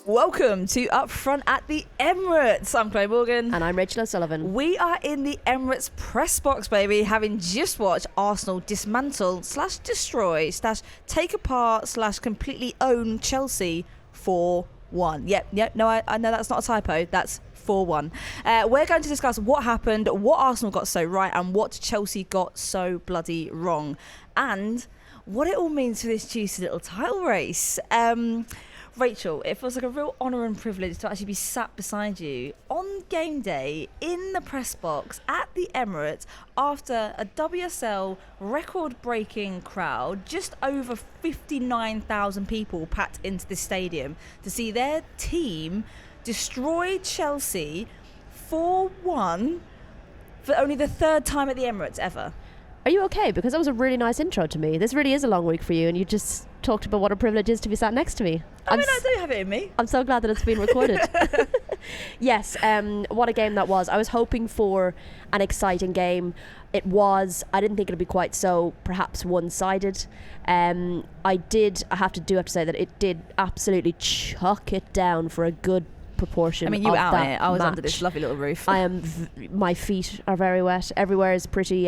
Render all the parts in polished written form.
Welcome to Upfront at the Emirates. I'm Chloe Morgan. And I'm Rachel O'Sullivan. We are in the Emirates press box, baby, having just watched Arsenal dismantle / destroy / take apart / completely own Chelsea 4-1. Yep. No, I know that's not a typo. That's 4-1. We're going to discuss what happened, what Arsenal got so right, and what Chelsea got so bloody wrong, and what it all means for this juicy little title race. Rachel, it feels like a real honour and privilege to actually be sat beside you on game day in the press box at the Emirates after a WSL record-breaking crowd, just over 59,000 people packed into the stadium to see their team destroy Chelsea 4-1 for only the third time at the Emirates ever. Are you okay? Because that was a really nice intro to me. This really is a long week for you, and you just talked about what a privilege it is to be sat next to me. I do have it in me. I'm so glad that it's been recorded. Yes, what a game that was. I was hoping for an exciting game. It was. I didn't think it would be quite so perhaps one-sided. I have to say that it did absolutely chuck it down for a good proportion. I mean, you were out in it. I was match. under this lovely little roof. My feet are very wet. Everywhere is pretty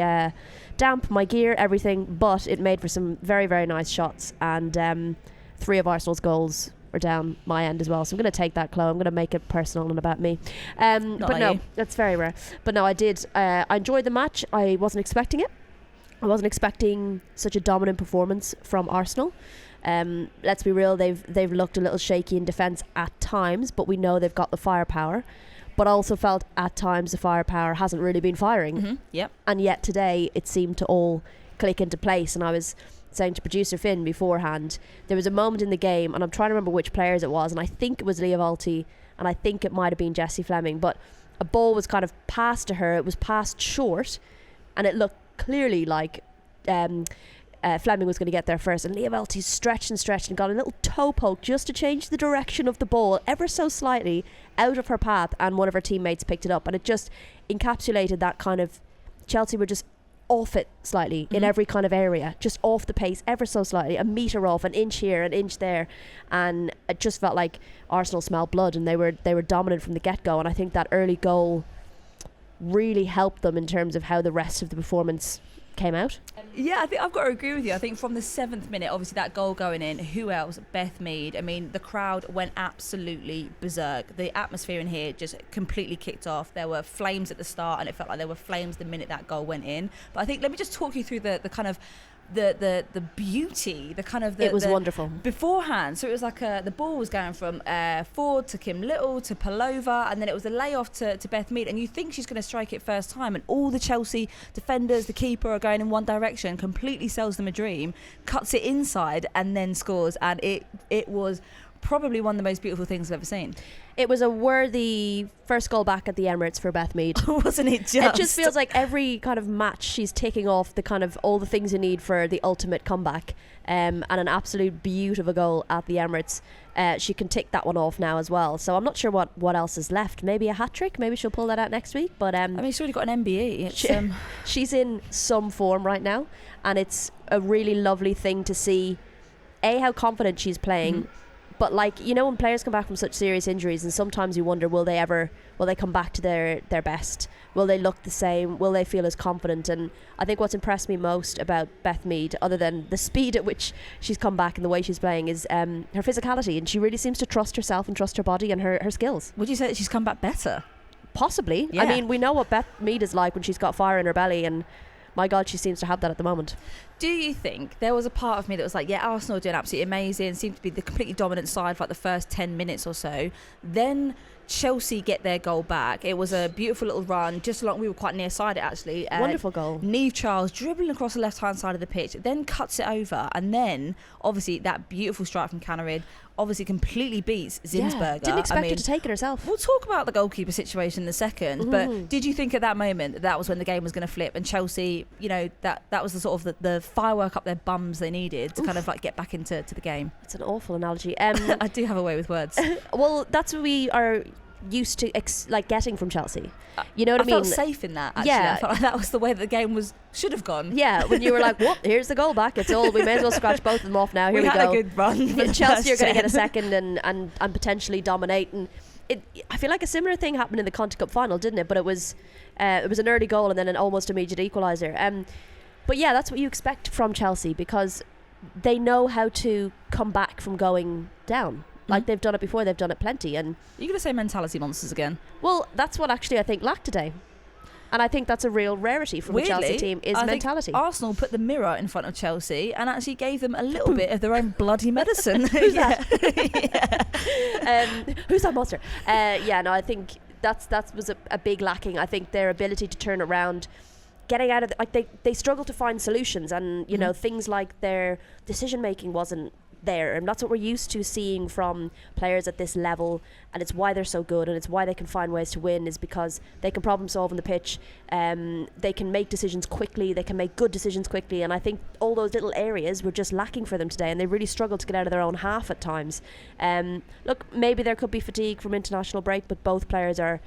damp. My gear, everything. But it made for some very, very nice shots. And 3 of Arsenal's goals are down my end as well. So I'm going to take that, Chloe. I'm going to make it personal and about me. That's very rare. But no, I did. I enjoyed the match. I wasn't expecting it. I wasn't expecting such a dominant performance from Arsenal. Let's be real, they've looked a little shaky in defence at times, but we know they've got the firepower. But I also felt at times the firepower hasn't really been firing. Mm-hmm. Yep. And yet today it seemed to all click into place. And I was saying to producer Finn beforehand, there was a moment in the game, and I'm trying to remember which players it was, and I think it was Leah Valti, and I think it might have been Jessie Fleming, but a ball was kind of passed to her. It was passed short, and it looked clearly like Fleming was going to get there first, and Leah Valti stretched and got a little toe poke just to change the direction of the ball ever so slightly out of her path, and one of her teammates picked it up, and it just encapsulated that kind of Chelsea were just off it slightly in every kind of area, just off the pace ever so slightly, a metre off, an inch here, an inch there, and it just felt like Arsenal smelled blood, and they were dominant from the get-go. And I think that early goal really helped them in terms of how the rest of the performance came out. Yeah, I think I've got to agree with you. I think from the 7th minute, obviously that goal going in, who else? Beth Mead. I mean, the crowd went absolutely berserk. The atmosphere in here just completely kicked off. There were flames at the start, and it felt like there were flames the minute that goal went in. But I think, let me just talk you through the kind of the beauty, the kind of it was wonderful beforehand. So it was like the ball was going from Ford to Kim Little to Palova, and then it was a layoff to Beth Mead, and you think she's going to strike it first time, and all the Chelsea defenders, the keeper, are going in one direction, completely sells them a dream, cuts it inside, and then scores. And it was probably one of the most beautiful things I've ever seen. It was a worthy first goal back at the Emirates for Beth Mead. Wasn't it just? It just feels like every kind of match she's ticking off the kind of all the things you need for the ultimate comeback, and an absolute beaut of a goal at the Emirates. She can tick that one off now as well. So I'm not sure what else is left. Maybe a hat-trick. Maybe she'll pull that out next week. But I mean, she's already got an MBE. She's in some form right now, and it's a really lovely thing to see, how confident she's playing. But when players come back from such serious injuries, and sometimes you wonder, will they come back to their best? Will they look the same? Will they feel as confident? And I think what's impressed me most about Beth Mead, other than the speed at which she's come back and the way she's playing, is her physicality. And she really seems to trust herself and trust her body and her skills. Would you say that she's come back better? Possibly. Yeah. I mean, we know what Beth Mead is like when she's got fire in her belly, and my God, she seems to have that at the moment. Do you think there was a part of me that was like, yeah, Arsenal are doing absolutely amazing, seemed to be the completely dominant side for like the first 10 minutes or so. Then Chelsea get their goal back. It was a beautiful little run, just along, we were quite near side it actually. Wonderful goal. Niamh Charles dribbling across the left-hand side of the pitch, then cuts it over, and then obviously that beautiful strike from Canarid obviously completely beats Zinsberger. Yeah, didn't expect her to take it herself. We'll talk about the goalkeeper situation in a second, but did you think at that moment that was when the game was going to flip, and Chelsea, that was the sort of the firework up their bums they needed to kind of like get back into the game? It's an awful analogy. I do have a way with words. Well, that's what used to getting from Chelsea. You know what I mean? I felt safe in that, actually. Yeah. I felt like that was the way that the game should have gone. Yeah, when you were like, whoop, here's the goal back. It's all, we may as well scratch both of them off now. Here we had go. a good run. Chelsea are going to get a second and potentially dominate. And I feel like a similar thing happened in the Conti Cup final, didn't it? But it was an early goal and then an almost immediate equaliser. But yeah, that's what you expect from Chelsea, because they know how to come back from going down. Like they've done it before, they've done it plenty. And you're going to say mentality monsters again? Well, that's what actually I think lacked today. And I think that's a real rarity from Weirdly, a Chelsea team is mentality. Arsenal put the mirror in front of Chelsea and actually gave them a little bit of their own bloody medicine. Who's that? Who's that monster? I think that was a big lacking. I think their ability to turn around, getting out of they struggle to find solutions, and you know, things like their decision making wasn't there, and that's what we're used to seeing from players at this level, and it's why they're so good, and it's why they can find ways to win, is because they can problem solve on the pitch. They can make decisions quickly, they can make good decisions quickly, and I think all those little areas were just lacking for them today, and they really struggled to get out of their own half at times. Look, maybe there could be fatigue from international break, but both players are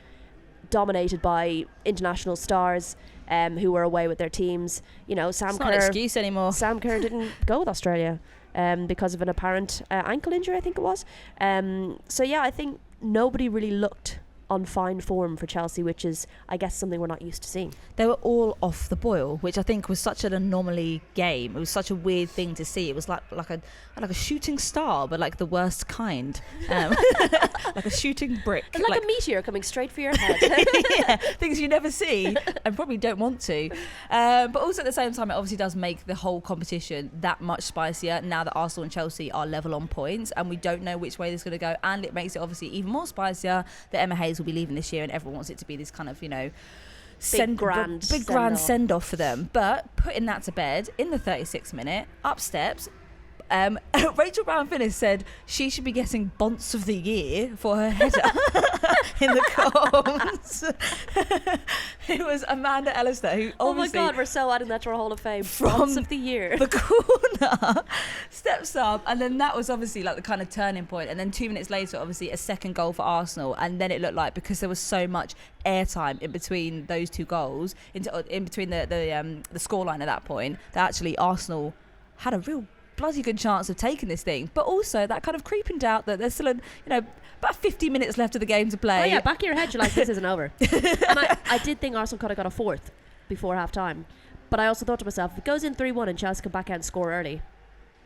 dominated by international stars who were away with their teams. You know, Sam Kerr, not an excuse anymore. Sam Kerr didn't go with Australia because of an apparent ankle injury, I think it was. So yeah, I think nobody really looked on fine form for Chelsea, which is, I guess, something we're not used to seeing. They were all off the boil, which I think was such an anomaly game. It was such a weird thing to see. It was like a shooting star, but like the worst kind. Like a shooting brick. Like a meteor coming straight for your head. Yeah, things you never see and probably don't want to. But also at the same time, it obviously does make the whole competition that much spicier now that Arsenal and Chelsea are level on points, and we don't know which way this is going to go. And it makes it obviously even more spicier that Emma Hayes will be leaving this year, and everyone wants it to be this kind of, you know, big grand send-off for them. But putting that to bed in the 36th minute, up steps Rachel Brown-Finnis said she should be getting Bonce of the Year for her header in the comms. It was Amanda Ellister, who oh my obviously, God, we're so adding that to our Hall of Fame. Bonce of the Year. the corner, steps up, and then that was obviously like the kind of turning point. And then 2 minutes later, obviously a second goal for Arsenal, and then it looked like, because there was so much airtime in between those two goals, in between the scoreline at that point, that actually Arsenal had a real bloody good chance of taking this thing. But also that kind of creeping doubt that there's still about 50 minutes left of the game to play. Oh yeah, back of your head you're like, this isn't over. And I did think Arsenal could have got a fourth before half time, but I also thought to myself, if it goes in 3-1 and Chelsea come back out and score early,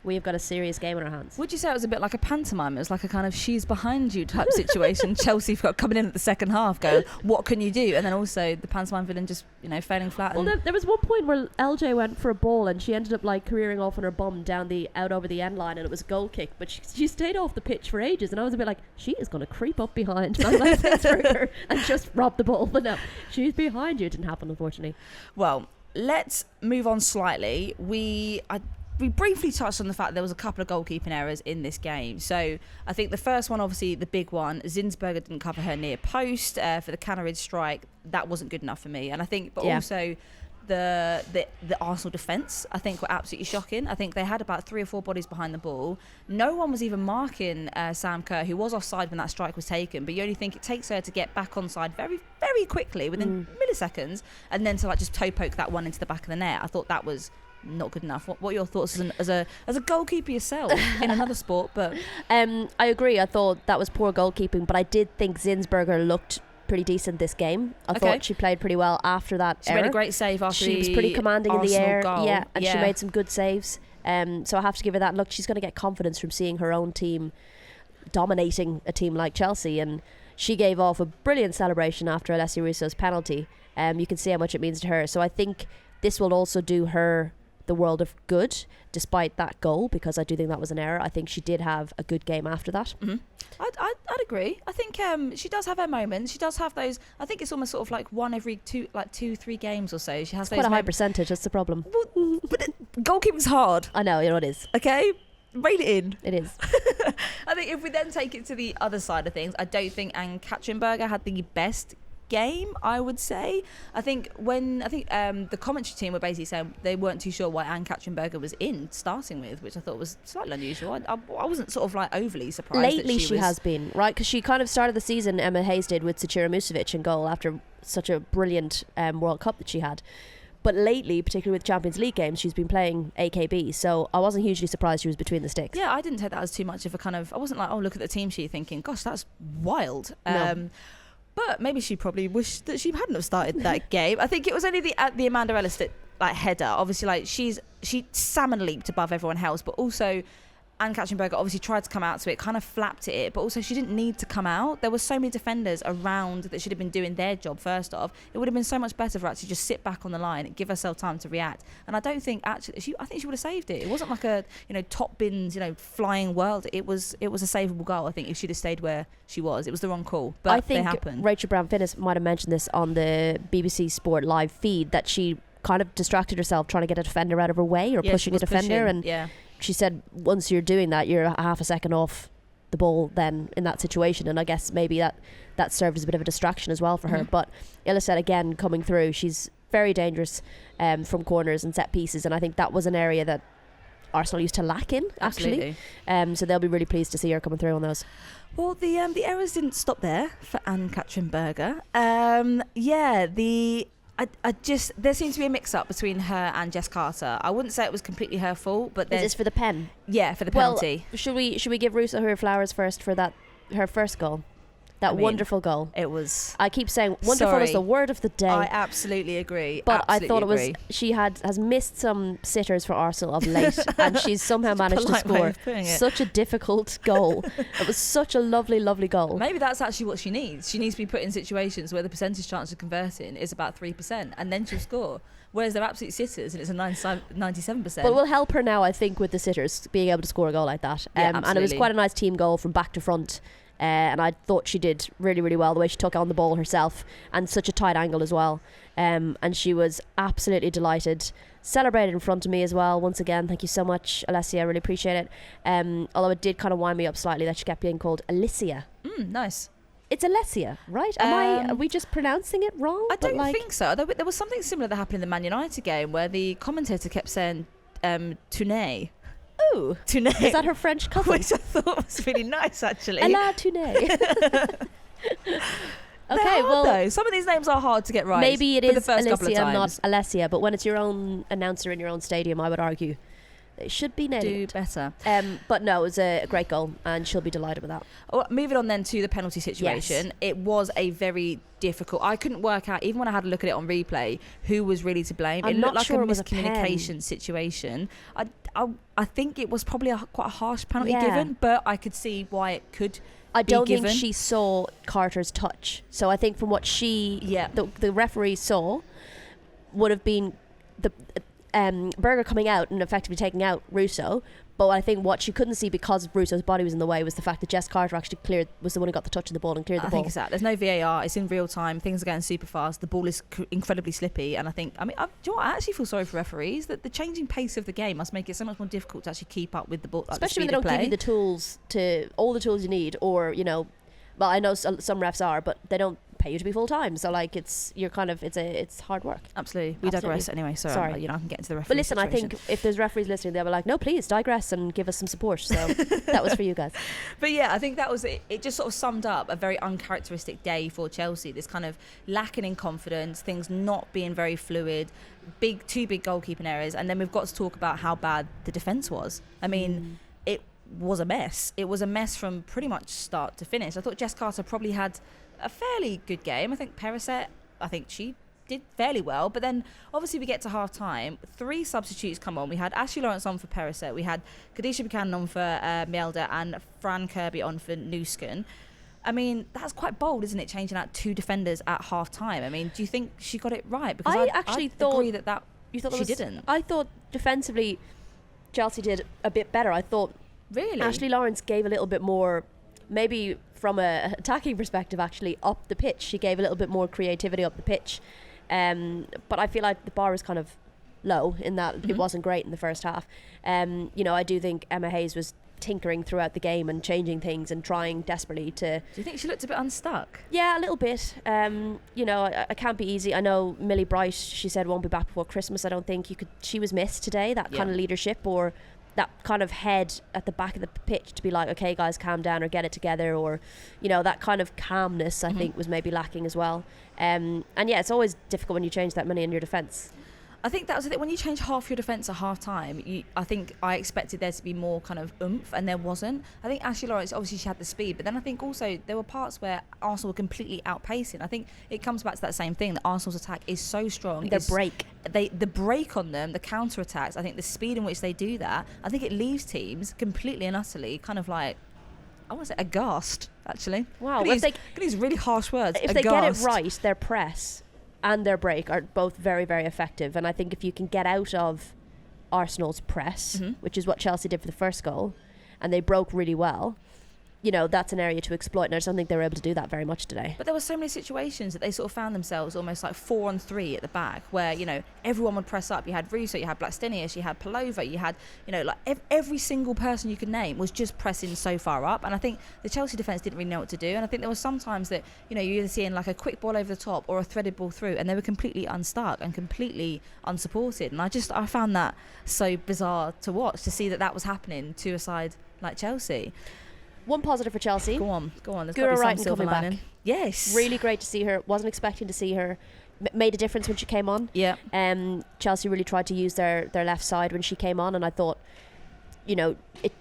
we've got a serious game in our hands. Would you say it was a bit like a pantomime? It was like a kind of she's behind you type situation. Chelsea got coming in at the second half going, what can you do? And then also the pantomime villain just, failing flat. Well, there was one point where LJ went for a ball and she ended up like careering off on her bum out over the end line, and it was a goal kick, but she stayed off the pitch for ages, and I was a bit like, she is going to creep up behind and just rob the ball. But no, she's behind you. It didn't happen, unfortunately. Well, let's move on slightly. We briefly touched on the fact there was a couple of goalkeeping errors in this game. So I think the first one, obviously the big one, Zinsberger didn't cover her near post for the Canneridge strike. That wasn't good enough for me. And I think, but also the Arsenal defence, I think, were absolutely shocking. I think they had about 3 or 4 bodies behind the ball. No one was even marking Sam Kerr, who was offside when that strike was taken. But you only think it takes her to get back onside very, very quickly, within milliseconds, and then to like just toe poke that one into the back of the net. I thought that was not good enough. What are your thoughts as a goalkeeper yourself in another sport? But I agree. I thought that was poor goalkeeping, but I did think Zinsberger looked pretty decent this game. I thought she played pretty well after that. She made a great save after she was pretty commanding Arsenal in the air goal. and she made some good saves. So I have to give her that. Look, she's going to get confidence from seeing her own team dominating a team like Chelsea, and she gave off a brilliant celebration after Alessia Russo's penalty. You can see how much it means to her. So I think this will also do her the world of good, despite that goal, because I do think that was an error. I think she did have a good game after that. Mm-hmm. I'd agree. I think she does have her moments. She does have those. I think it's almost sort of like one every 2-3 games or so. She has those quite a high percentage. That's the problem. Well, but goalkeeping's hard. I know it is. Okay, rein it in. It is. I think if we then take it to the other side of things, I don't think Anne Katzenberger had the best game, I would say. I think the commentary team were basically saying they weren't too sure why Anne Katrinberger was in starting with, which I thought was slightly unusual. I wasn't sort of like overly surprised. Lately she has been, right? Because she kind of started the season, Emma Hayes did, with Sachira Musovic in goal after such a brilliant World Cup that she had. But lately, particularly with Champions League games, she's been playing AKB, so I wasn't hugely surprised she was between the sticks. Yeah, I didn't take that as too much of a kind of... I wasn't like, oh, look at the team sheet thinking, gosh, that's wild. No. But maybe she probably wished that she hadn't have started that game. I think it was only the Amanda Ellis header. Obviously, like she salmon leaped above everyone else, but also... Anne Katrinberger obviously tried to come out to it, kind of flapped at it, but also she didn't need to come out. There were so many defenders around that should have been doing their job first off. It would have been so much better for her to just sit back on the line and give herself time to react. And I don't think actually I think she would have saved it. It wasn't like a top bins flying world. It was a savable goal. I think if she'd have stayed where she was, it was the wrong call. But I think they happened. Rachel Brown-Finnis might have mentioned this on the BBC Sport live feed, that she kind of distracted herself trying to get a defender out of her way, or pushing a defender, and she said once you're doing that, you're a half a second off the ball then in that situation, and I guess maybe that served as a bit of a distraction as well for her. But Illa said, again, coming through, she's very dangerous from corners and set pieces, and I think that was an area that Arsenal used to lack in, actually. So they'll be really pleased to see her coming through on those. Well, the errors didn't stop there for Anne Katrinberger. There seems to be a mix-up between her and Jess Carter. I wouldn't say it was completely her fault, but is this for the pen? Yeah, for the penalty. Well, should we give Russo her flowers first for her first goal? Wonderful goal. It was... I keep saying wonderful is the word of the day. I absolutely agree. But I thought she has missed some sitters for Arsenal of late, and she's somehow managed to score such a difficult goal. It was such a lovely, lovely goal. Maybe that's actually what she needs. She needs to be put in situations where the percentage chance of converting is about 3%, and then she'll score. Whereas they're absolute sitters, and it's a 97%. But it will help her now, I think, with the sitters being able to score a goal like that. And it was quite a nice team goal from back to front. And I thought she did really, really well, the way she took on the ball herself, and such a tight angle as well. And she was absolutely delighted. Celebrated in front of me as well. Once again, thank you so much, Alessia. I really appreciate it. Although it did kind of wind me up slightly that she kept being called Alicia. Nice. It's Alessia, right? Are we just pronouncing it wrong? I don't think so. There was something similar that happened in the Man United game where the commentator kept saying Tunay. Oh, Tunay. Is that her French cousin? Which I thought was really nice, actually. Ella Tunay. Okay, well, though. Some of these names are hard to get right. Maybe it is Alicia, not Alessia, but when it's your own announcer in your own stadium, I would argue they should be named. Do better. But no, it was a great goal, and she'll be delighted with that. Well, moving on then to the penalty situation, it was a very difficult. I couldn't work out, even when I had a look at it on replay, who was really to blame. It looked like a miscommunication situation. I think it was probably quite a harsh penalty given, but I could see why it could. I don't think she saw Carter's touch. So I think from what the referee saw would have been the Berger coming out and effectively taking out Russo. But I think what she couldn't see, because Russo's body was in the way, was the fact that Jess Carter actually was the one who got the touch of the ball and cleared the ball. I think it's that. There's no VAR. It's in real time. Things are going super fast. The ball is incredibly slippy. And do you know what? I actually feel sorry for referees, that the changing pace of the game must make it so much more difficult to actually keep up with the ball. Especially when they don't give you the tools all the tools you need, or, well, I know some refs are, but they don't pay you to be full time, so it's hard work. Absolutely. We digress anyway, so sorry. I can get into the referee. But listen, situation. I think if there's referees listening, they'll be like, no, please digress and give us some support. So that was for you guys. But yeah, I think that was it. It just sort of summed up a very uncharacteristic day for Chelsea. This kind of lacking in confidence, things not being very fluid, two big goalkeeping errors, and then we've got to talk about how bad the defence was. I mean, it was a mess. It was a mess from pretty much start to finish. I thought Jess Carter probably had a fairly good game. I think Perisset, she did fairly well, but then obviously we get to half time, 3 substitutes come on. We had Ashley Lawrence on for Perisset, we had Kadisha Buchanan on for Mielder, and Fran Kirby on for Nusken. I mean, that's quite bold, isn't it, changing out 2 defenders at half time? I mean, do you think she got it right? Because I actually thought agree that she didn't. I thought defensively Chelsea did a bit better. I thought really Ashley Lawrence gave a little bit more, maybe from a attacking perspective, actually up the pitch. She gave a little bit more creativity up the pitch, but I feel like the bar was kind of low in that it wasn't great in the first half. I do think Emma Hayes was tinkering throughout the game and changing things and trying desperately to... Do you think she looked a bit unstuck? Yeah, a little bit. I can't be easy. I know Millie Bright, she said won't be back before Christmas. I don't think she was missed today, that kind of leadership or that kind of head at the back of the pitch to be like, okay guys, calm down or get it together, or that kind of calmness I think was maybe lacking as well. And yeah, it's always difficult when you change that many in your defence. I think that was the thing. When you change half your defence at half time, I think I expected there to be more kind of oomph, and there wasn't. I think Ashley Lawrence, obviously she had the speed, but then I think also there were parts where Arsenal were completely outpacing. I think it comes back to that same thing, that Arsenal's attack is so strong. The break on them, the counter-attacks, I think the speed in which they do that, I think it leaves teams completely and utterly kind of like, I want to say aghast, actually. Wow. Could use really harsh words. If they get it right, their press and their break are both very, very effective. And I think if you can get out of Arsenal's press, which is what Chelsea did for the first goal, and they broke really well, that's an area to exploit. And I just don't think they were able to do that very much today. But there were so many situations that they sort of found themselves almost like 4-on-3 at the back, where, everyone would press up. You had Russo, you had Blackstenius, you had Palova, you had, every single person you could name was just pressing so far up. And I think the Chelsea defence didn't really know what to do. And I think there were some times that, you're either seeing like a quick ball over the top or a threaded ball through, and they were completely unstuck and completely unsupported. And I found that so bizarre to watch, to see that was happening to a side like Chelsea. One positive for Chelsea. Go on. There's Gura got to be some Wrighton coming lining. back. Yes. Really great to see her. Wasn't expecting to see her. Made a difference when she came on. Yeah. Chelsea really tried to use their left side when she came on, and I thought,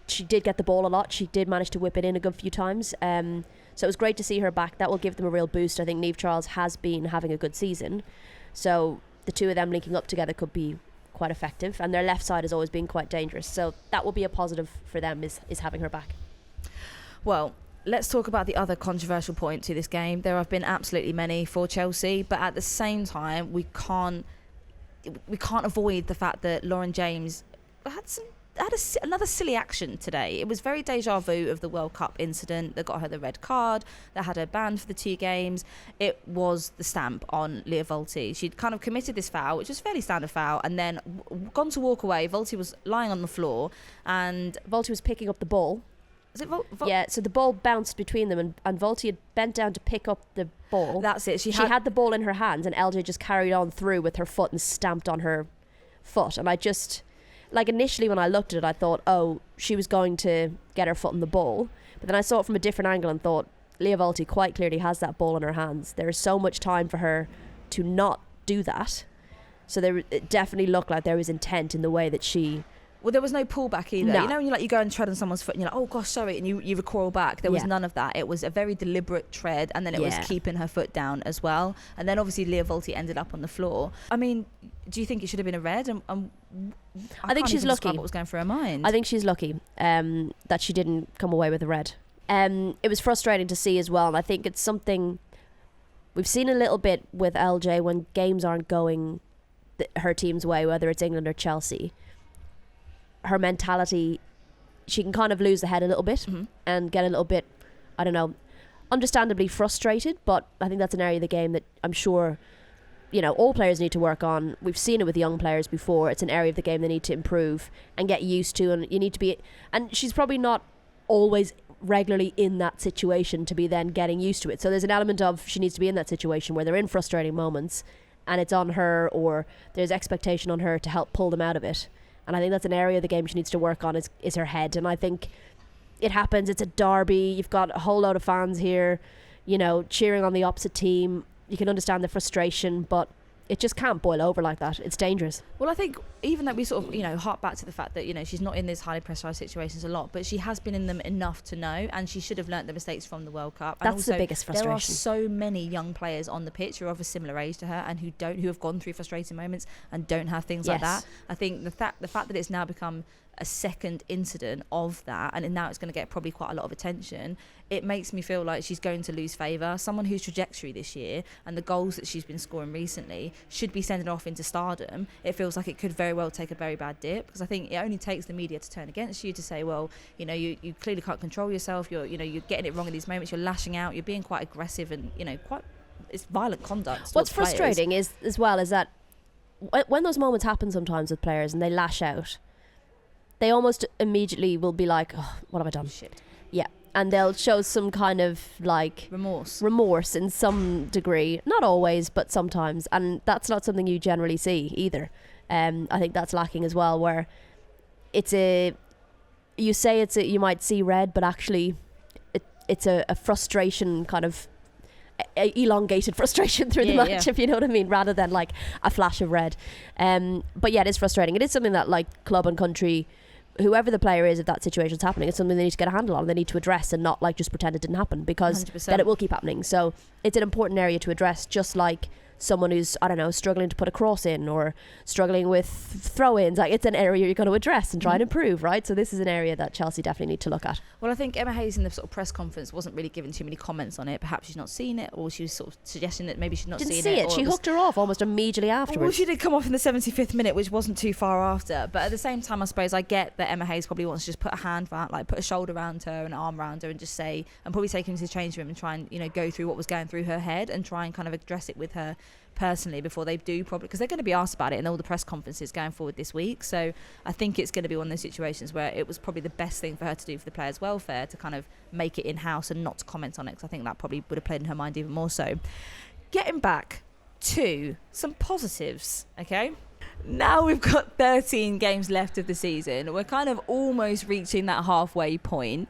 she did get the ball a lot. She did manage to whip it in a good few times. So it was great to see her back. That will give them a real boost. I think Niamh Charles has been having a good season. So the two of them linking up together could be quite effective. And their left side has always been quite dangerous. So that will be a positive for them, is having her back. Well, let's talk about the other controversial point to this game. There have been absolutely many for Chelsea, but at the same time, we can't avoid the fact that Lauren James had another silly action today. It was very deja vu of the World Cup incident that got her the red card, that had her banned for the 2 games. It was the stamp on Leah Volti. She'd kind of committed this foul, which was a fairly standard foul, and then gone to walk away. Volti was lying on the floor, and Volti was picking up the ball. Was it yeah, so the ball bounced between them, and Volti had bent down to pick up the ball. That's it. She had the ball in her hands, and LJ just carried on through with her foot and stamped on her foot. And I just, initially when I looked at it, I thought, oh, she was going to get her foot on the ball. But then I saw it from a different angle and thought, Leah Volti quite clearly has that ball in her hands. There is so much time for her to not do that. So it definitely looked like there was intent in the way that she... Well, there was no pullback either. No. When you go and tread on someone's foot and you're like, oh gosh, sorry, and you recoil back. There was none of that. It was a very deliberate tread, and then it was keeping her foot down as well. And then obviously Leah Volti ended up on the floor. I mean, do you think it should have been a red? I think she's lucky. What was going through her mind? I think she's lucky that she didn't come away with a red. It was frustrating to see as well, and I think it's something we've seen a little bit with LJ when games aren't going her team's way, whether it's England or Chelsea. Her mentality, she can kind of lose the head a little bit and get a little bit, I don't know, understandably frustrated, but I think that's an area of the game that I'm sure, all players need to work on. We've seen it with young players before. It's an area of the game they need to improve and get used to, and you need to be, and she's probably not always regularly in that situation to be then getting used to it. So there's an element of she needs to be in that situation where they're in frustrating moments and it's on her, or there's expectation on her to help pull them out of it. And I think that's an area of the game she needs to work on is her head. And I think it happens. It's a derby. You've got a whole load of fans here, cheering on the opposite team. You can understand the frustration, but it just can't boil over like that. It's dangerous. Well, I think even that we sort of, hark back to the fact that, she's not in these highly pressurised situations a lot, but she has been in them enough to know, and she should have learnt the mistakes from the World Cup. And that's also, the biggest frustration. There are so many young players on the pitch who are of a similar age to her and who have gone through frustrating moments and don't have things like that. I think the fact that it's now become a second incident of that, and now it's going to get probably quite a lot of attention, it makes me feel like she's going to lose favour. Someone whose trajectory this year and the goals that she's been scoring recently should be sending off into stardom. It feels like it could very well take a very bad dip, because I think it only takes the media to turn against you, to say, well, you clearly can't control yourself, you're getting it wrong in these moments, you're lashing out, you're being quite aggressive, and it's violent conduct. What's frustrating is that when those moments happen sometimes with players and they lash out, they almost immediately will be like, oh, what have I done? Shit. Yeah. And they'll show some kind of like remorse in some degree. Not always, but sometimes. And that's not something you generally see either. I think that's lacking as well, where you might see red, but actually it's a frustration, kind of elongated frustration through the match, if you know what I mean, rather than like a flash of red. But yeah, it is frustrating. It is something that like club and country, whoever the player is, if that situation's happening, it's something they need to get a handle on. They need to address and not like just pretend it didn't happen, because 100%. then it will keep happening. So it's an important area to address, just like someone who's, I don't know, struggling to put a cross in or struggling with throw-ins. Like, it's an area you're going to address and try and improve, right? So this is an area that Chelsea definitely need to look at. Well, I think Emma Hayes in the sort of press conference wasn't really giving too many comments on it. Perhaps she's not seen it, or she was sort of suggesting that maybe she's not seen it. Didn't see it. She hooked her off almost immediately afterwards. Well, she did come off in the 75th minute, which wasn't too far after. But at the same time, I suppose I get that Emma Hayes probably wants to just put a hand around, like put a shoulder around her, an arm around her, and just say, and probably take her into the change room and try and, you know, go through what was going through her head and try and kind of address it with her personally before they do, probably, because they're going to be asked about it in all the press conferences going forward this week. So I think it's going to be one of those situations where it was probably the best thing for her to do for the players' welfare, to kind of make it in-house and not to comment on it, because I think that probably would have played in her mind even more so. Getting back to some positives, okay? Now we've got 13 games left of the season. We're kind of almost reaching that halfway point.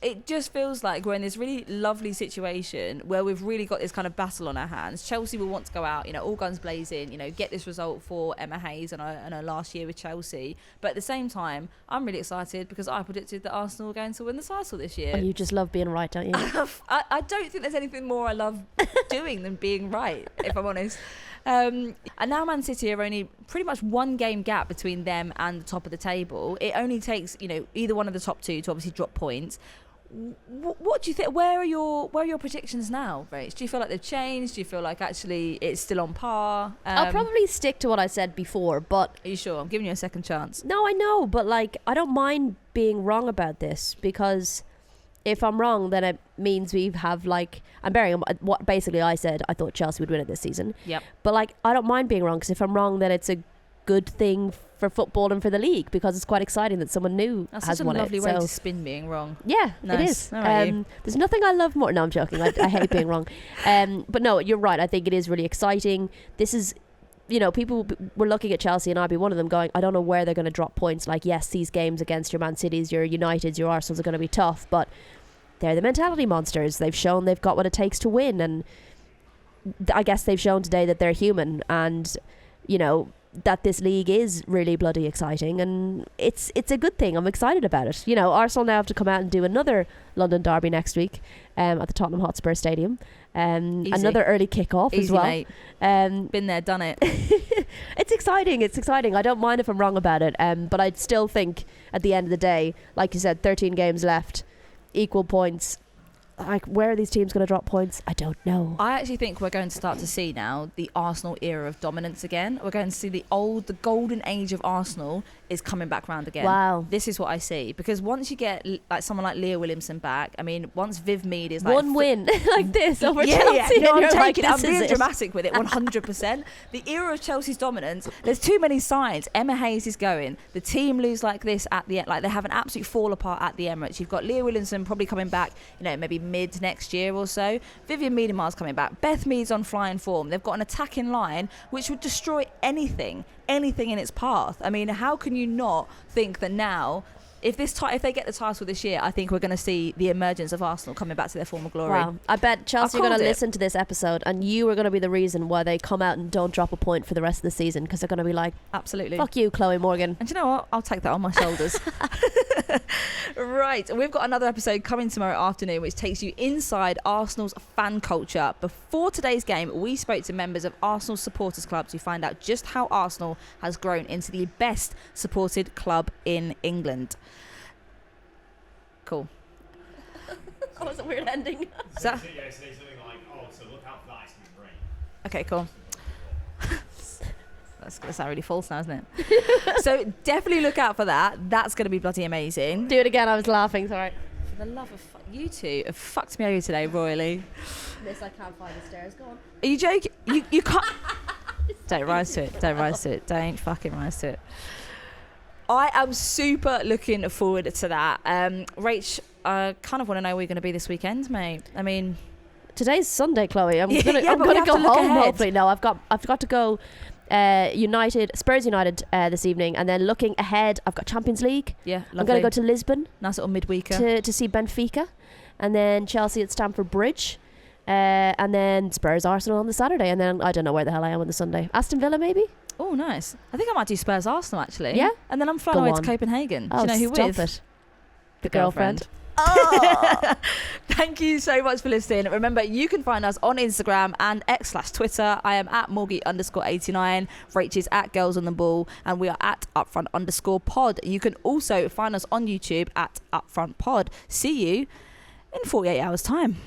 It just feels like we're in this really lovely situation where we've really got this kind of battle on our hands. Chelsea will want to go out, you know, all guns blazing, you know, get this result for Emma Hayes and her last year with Chelsea. But at the same time, I'm really excited because I predicted that Arsenal were going to win the title this year. Oh, you just love being right, don't you? I don't think there's anything more I love doing than being right, if I'm honest. And now Man City are only pretty much one game gap between them and the top of the table. It only takes, you know, either one of the top two to obviously drop points. What do you think? Where are your predictions now, Rach? Do you feel like they've changed? Do you feel like actually it's still on par? I'll probably stick to what I said before, but... Are you sure? I'm giving you a second chance. No, I know, but like, I don't mind being wrong about this, because if I'm wrong, then it means we have like... I'm bearing what basically I said. I thought Chelsea would win it this season. Yep. But like, I don't mind being wrong, because if I'm wrong, then it's a good thing for football and for the league, because it's quite exciting that someone new has won it. That's such a lovely way to spin being wrong. Yeah, nice. It is. How about you? There's nothing I love more. No, I'm joking. I hate being wrong. But no, you're right. I think it is really exciting. This is, you know, people were looking at Chelsea, and I'd be one of them, going, I don't know where they're going to drop points. Like, yes, these games against your Man Cities, your Uniteds, your Arsenals are going to be tough, but they're the mentality monsters. They've shown they've got what it takes to win, and I guess they've shown today that they're human, and, you know, that this league is really bloody exciting, and it's a good thing. I'm excited about it. You know, Arsenal now have to come out and do another London derby next week at the Tottenham Hotspur Stadium. Another early kick-off as well. Mate. Been there, done it. It's exciting. I don't mind if I'm wrong about it, but I still think at the end of the day, like you said, 13 games left, equal points. Like, where are these teams going to drop points? I don't know. I actually think we're going to start to see now the Arsenal era of dominance again. We're going to see the golden age of Arsenal is coming back round again. Wow. This is what I see. Because once you get like someone like Leah Williamson back, I mean, once Viv Mead is like... One win like this over Chelsea. No, I'm being dramatic with it, 100%. The era of Chelsea's dominance, there's too many signs. Emma Hayes is going. The team lose like this at the end. Like, they have an absolute fall apart at the Emirates. You've got Leah Williamson probably coming back, you know, maybe mid next year or so. Vivian Miedemar's coming back. Beth Mead's on flying form. They've got an attacking line which would destroy anything in its path. I mean, how can you not think that now, if they get the title this year, I think we're going to see the emergence of Arsenal coming back to their former glory. Wow. I bet Chelsea are going to listen to this episode, and you are going to be the reason why they come out and don't drop a point for the rest of the season, because they're going to be like, absolutely, fuck you, Chloe Morgan. And you know what? I'll take that on my shoulders. Right, we've got another episode coming tomorrow afternoon which takes you inside Arsenal's fan culture. Before today's game, we spoke to members of Arsenal supporters clubs to find out just how Arsenal has grown into the best supported club in England. Cool. That was a weird ending. So, say something like, oh, so look out for that, it's going to be great. Okay, cool. That's going to sound really false now, isn't it? So definitely look out for that. That's going to be bloody amazing. Do it again. I was laughing. Sorry. For the love of you two have fucked me over today royally. Miss, I can't find the stairs. Go on. Are you joking? You can't. Don't rise to it. Don't rise to it. Don't fucking rise to it. I am super looking forward to that. Rach, I kind of want to know where you're going to be this weekend, mate. I mean, Today's Sunday, Chloe. I'm Yeah, gonna yeah, but we have go to look home. ahead. Hopefully, no. I've got to go. Spurs United this evening, and then looking ahead, I've got Champions League. yeah, I'm lovely. going to go to Lisbon Nice little midweeker. to see Benfica, and then Chelsea at Stamford Bridge, and then Spurs Arsenal on the Saturday, and then I don't know where the hell I am on the Sunday. Aston Villa maybe. Oh, nice. I think I might do Spurs Arsenal actually. Yeah? And then I'm flying Go away on. to Copenhagen. Oh, do you know who stop with? it. The girlfriend. Oh. Thank you so much for listening. Remember, you can find us on Instagram and X/Twitter. I am at Morgie_89. Rach is at Girls on the Ball, and we are at Upfront_pod. You can also find us on YouTube at Upfront Pod. See you in 48 hours' time.